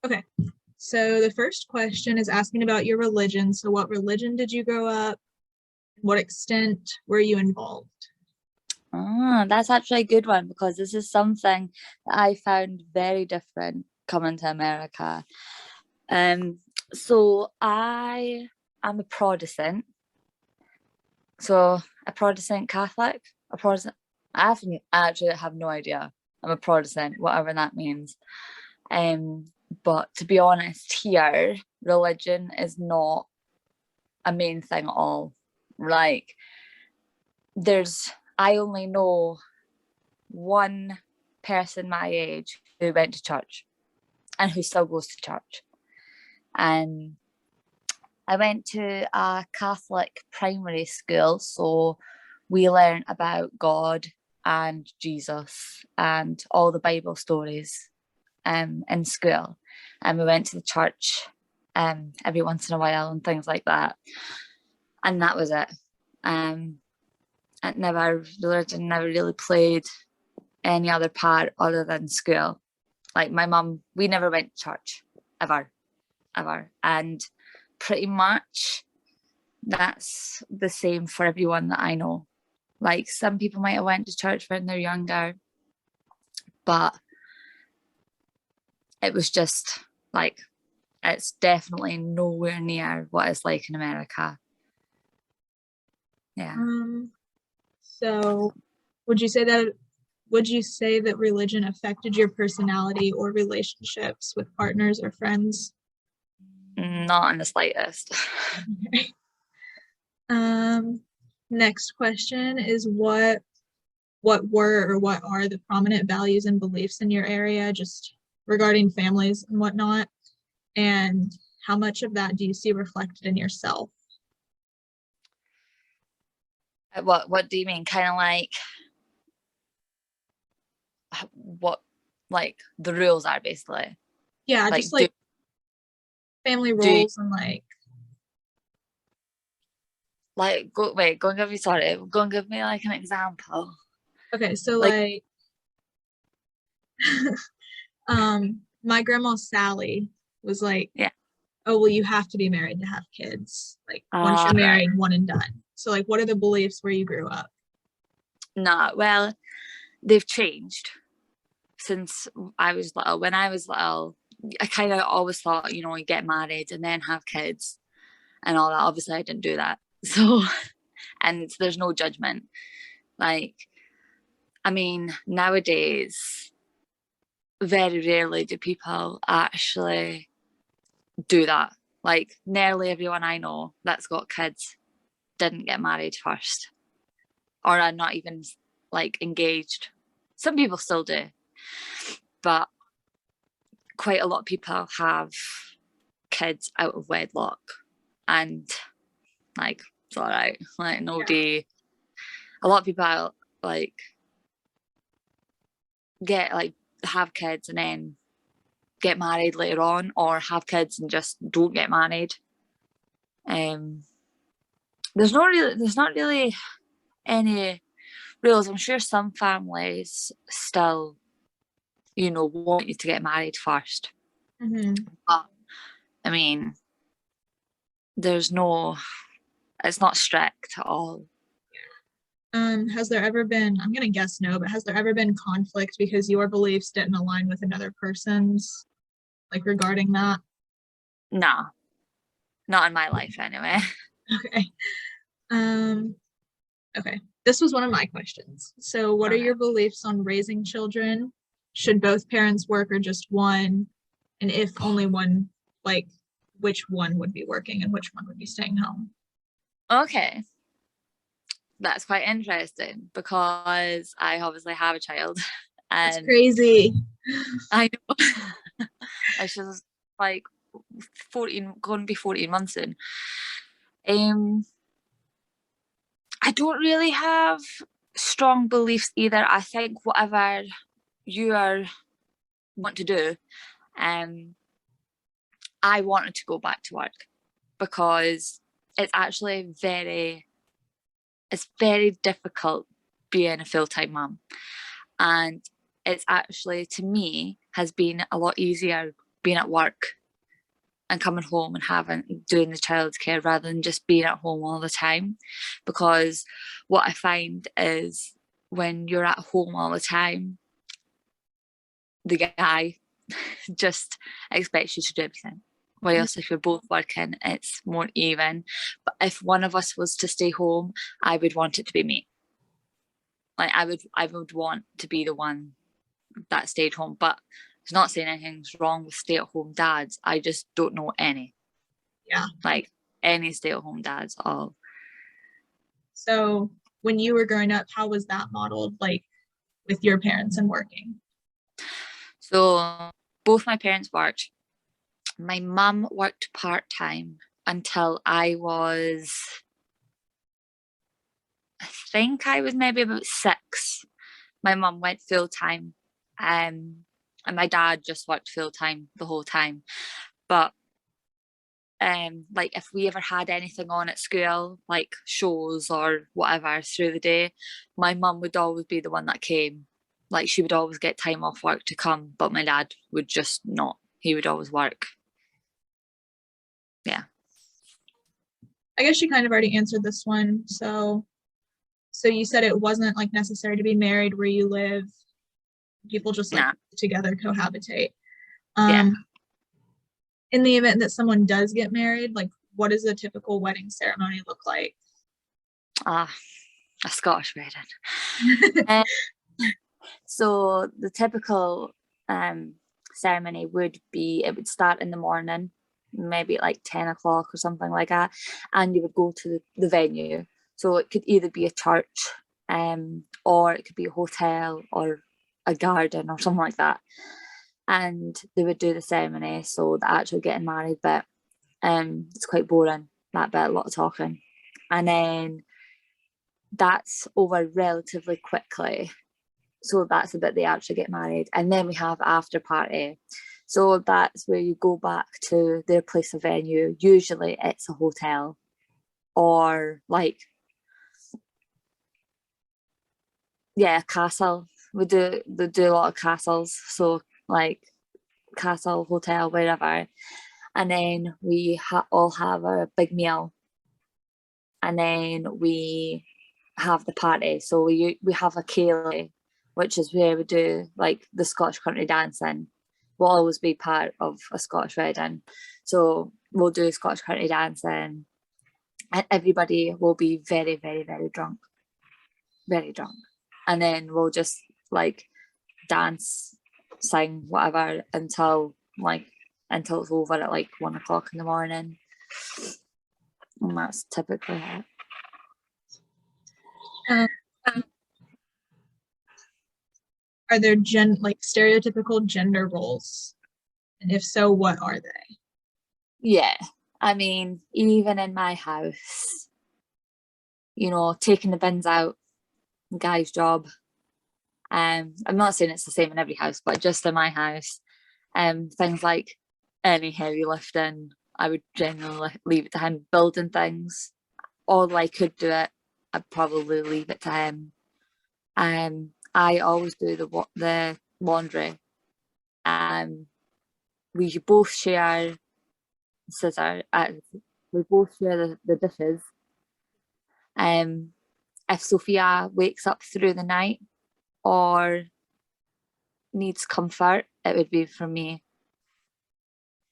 Okay. So the first question is asking about your religion. So what religion did you grow up? What extent were you involved? That's actually a good one because this is something that I found very different coming to America. Um, so I am a Protestant, so a Protestant Catholic, a Protestant. I actually have no idea. I'm a Protestant, whatever that means. Um, but to be honest, here religion is not a main thing at all. Like, I only know one person my age who went to church and who still goes to church. And I went to a Catholic primary school, so we learned about God and Jesus and all the Bible stories in school. And we went to the church every once in a while and things like that. And that was it. Religion never really played any other part other than school. Like my mum, we never went to church ever. And pretty much that's the same for everyone that I know. Like some people might have went to church when they're younger, but it was just like, it's definitely nowhere near what it's like in America. Yeah. So would you say that religion affected your personality or relationships with partners or friends? Not in the slightest. Okay. Next question is what were or what are the prominent values and beliefs in your area, just regarding families and whatnot? And how much of that do you see reflected in yourself? What do you mean? Kind of like what like the rules are basically. Yeah, Like just like family do roles and like, like go and give me go and give me like an example. okay, so Like like my grandma Sally was like, yeah. oh, well, you have to be married to have kids. Like once All you're right. married, one and done. So like what are the beliefs where you grew up? No, well, they've changed since I was little. When I was little, I kind of always thought, you get married and then have kids and all that. Obviously, I didn't do that. So, and there's no judgment. Like, I mean, nowadays, very rarely do people actually do that. Like, nearly everyone I know that's got kids didn't get married first or are not even like engaged. Some people still do, but quite a lot of people have kids out of wedlock, and like it's all right. Like Yeah. nobody, a lot of people like get like have kids and then get married later on, or have kids and just don't get married. Um, there's not really any rules. I'm sure some families still, want you to get married first, Mm-hmm. but I mean, there's no, it's not strict at all. Has there ever been, I'm gonna guess no, but has there ever been conflict because your beliefs didn't align with another person's, like regarding that? No, not in my life anyway. Okay. Um, okay. This was one of my questions. So what are Okay. your beliefs on raising children? Should both parents work or just one? And if only one, like which one would be working and which one would be staying home? Okay. That's quite interesting because I obviously have a child That's and crazy. I know she's like 14, going to be 14 months soon. I don't really have strong beliefs either. I think whatever you want to do, um, I wanted to go back to work because it's actually it's very difficult being a full-time mum. And it's actually, to me, has been a lot easier being at work and coming home and doing the childcare rather than just being at home all the time. Because what I find is when you're at home all the time, the guy just expects you to do everything. Whilst if you're both working, it's more even. But if one of us was to stay home, I would want it to be me. Like I would want to be the one that stayed home. But it's not saying anything's wrong with stay-at-home dads. I just don't know any. Yeah. Like any stay-at-home dads at all. So when you were growing up, how was that modeled, like with your parents and working? So both my parents worked. My mum worked part-time until I think I was maybe about 6. My mum went full-time, and my dad just worked full-time the whole time. But like if we ever had anything on at school, like shows or whatever through the day, my mum would always be the one that came. Like she would always get time off work to come, but my dad would just not. He would always work. Yeah. I guess you kind of already answered this one. So you said it wasn't like necessary to be married where you live. People just like together cohabitate. Yeah. In the event that someone does get married, like what does a typical wedding ceremony look like? A Scottish wedding. So the typical ceremony would start in the morning, maybe at like 10 o'clock or something like that, and you would go to the venue. So it could either be a church, or it could be a hotel or a garden or something like that. And they would do the ceremony, so the actual getting married bit, it's quite boring, that bit, a lot of talking. And then that's over relatively quickly. So that's the bit they actually get married. And then we have after party. So that's where you go back to their place of venue. Usually it's a hotel or like, a castle. They do a lot of castles. So like castle, hotel, wherever. And then we all have a big meal. And then we have the party. So we have a ceilidh, which is where we do like the Scottish country dancing. Will always be part of a Scottish wedding. So we'll do Scottish country dancing, and everybody will be very, very, very drunk. Very drunk. And then we'll just like dance, sing, whatever until it's over at like 1 o'clock in the morning. And that's typically it. Are there stereotypical gender roles? And if so, what are they? Yeah. I mean, even in my house, taking the bins out, guy's job. I'm not saying it's the same in every house, but just in my house, things like any heavy lifting, I would generally leave it to him. Building things, although I could do it, I'd probably leave it to him. I always do the laundry. We both share scissor. We both share the dishes. If Sophia wakes up through the night or needs comfort, it would be for me.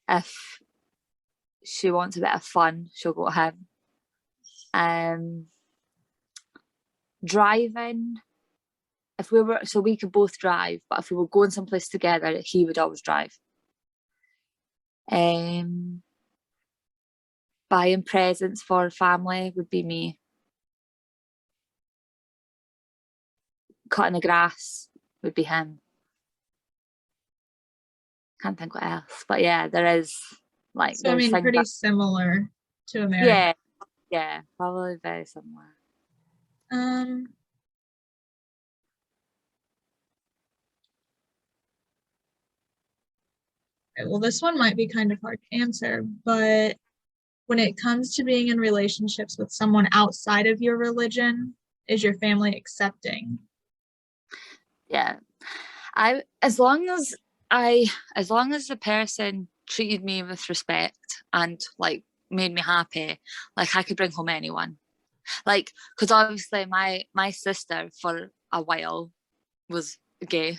If she wants a bit of fun, she'll go to him. Driving, we could both drive, but if we were going someplace together, he would always drive. Buying presents for family would be me. Cutting the grass would be him. Can't think what else, but yeah, there is like. So I mean, pretty similar to America. Yeah, probably very similar. Well, this one might be kind of hard to answer, but when it comes to being in relationships with someone outside of your religion, is your family accepting? Yeah, as long as as long as the person treated me with respect and like made me happy, like I could bring home anyone. Like, because obviously my sister for a while was gay.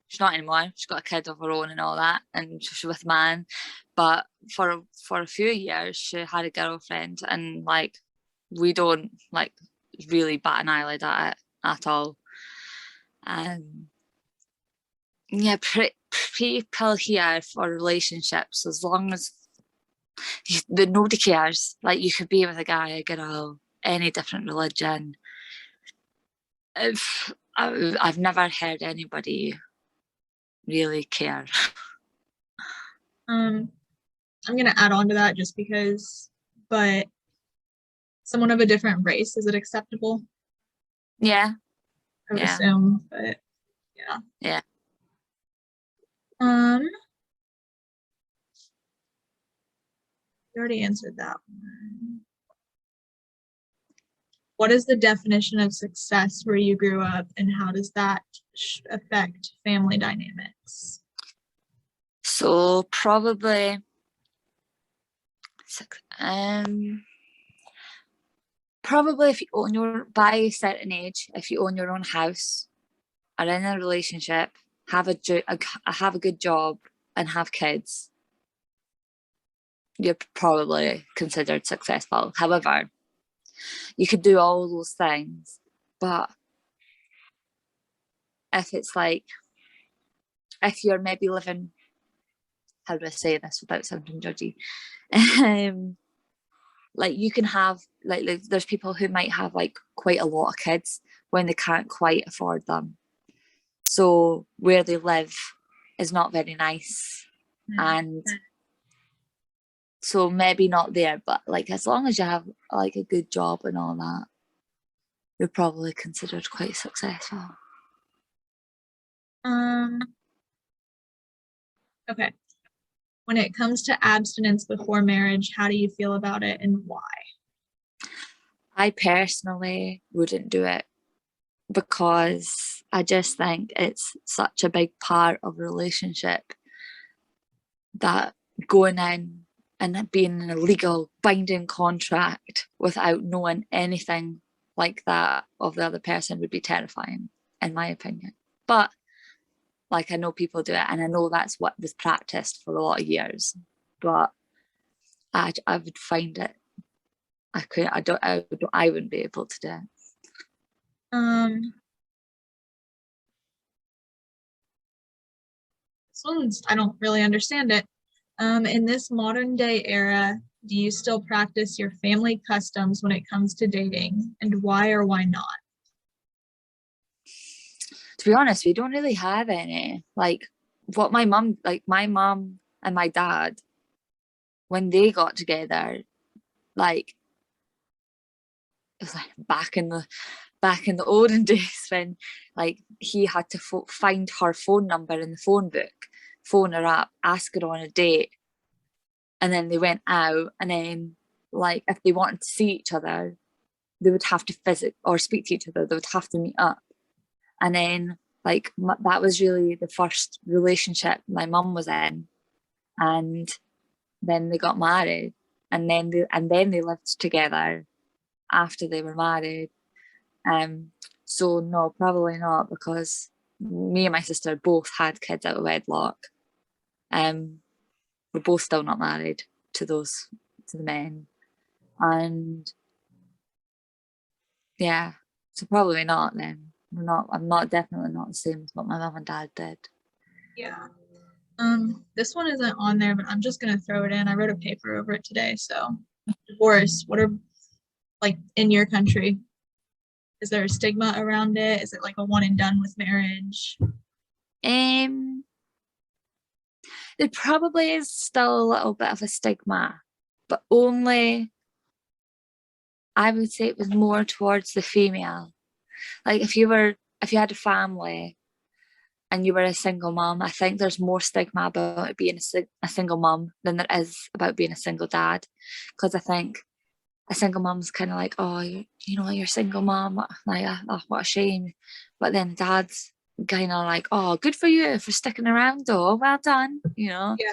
She's not anymore. She's got a kid of her own and all that, and she's with a man. But for a few years, she had a girlfriend, and like we don't like really bat an eyelid at it at all. Yeah, people here for relationships, as long as nobody cares. Like you could be with a guy, a girl, any different religion. If I've never heard anybody really care. I'm gonna add on to that just because, but someone of a different race, is it acceptable? Yeah, I would yeah, assume, but yeah. yeah. You already answered that one. What is the definition of success where you grew up, and how does that affect family dynamics? So probably, um, probably if you own by a certain age, if you own your own house, are in a relationship, have a good job, and have kids, you're probably considered successful. However, you could do all those things, but if it's like, if you're maybe living, how do I say this without sounding judgy? Like you can have like there's people who might have like quite a lot of kids when they can't quite afford them. So where they live is not very nice. And so maybe not there, but like as long as you have like a good job and all that, you're probably considered quite successful. Okay. When it comes to abstinence before marriage, how do you feel about it and why? I personally wouldn't do it because I just think it's such a big part of a relationship that going in and being in a legal binding contract without knowing anything like that of the other person would be terrifying, in my opinion. But like I know people do it, and I know that's what was practiced for a lot of years. But I would find it. I wouldn't be able to do it. This one's, I don't really understand it. In this modern day era, do you still practice your family customs when it comes to dating, and why or why not? To be honest, we don't really have any. Like what my mum and my dad, when they got together, like it was like back in the olden days when like he had to find her phone number in the phone book, phone her up, ask her on a date, and then they went out, and then like if they wanted to see each other, they would have to visit or speak to each other, they would have to meet up. And then like that was really the first relationship my mum was in, and then they got married, and then they lived together after they were married. So no, probably not, because me and my sister both had kids out of wedlock. We're both still not married to the men, and yeah, so probably not. Then I'm not definitely not the same as what my mum and dad did. Yeah. This one isn't on there, but I'm just gonna throw it in. I wrote a paper over it today. So, divorce, what are like in your country? Is there a stigma around it? Is it like a one and done with marriage? There probably is still a little bit of a stigma, but only I would say it was more towards the female. Like if you had a family and you were a single mom, I think there's more stigma about being a single mom than there is about being a single dad. Because I think a single mom's kind of like, oh, you're single mom, like, oh, what a shame. But then dads kind of like, oh, good for you for sticking around though, well done, you know. Yeah.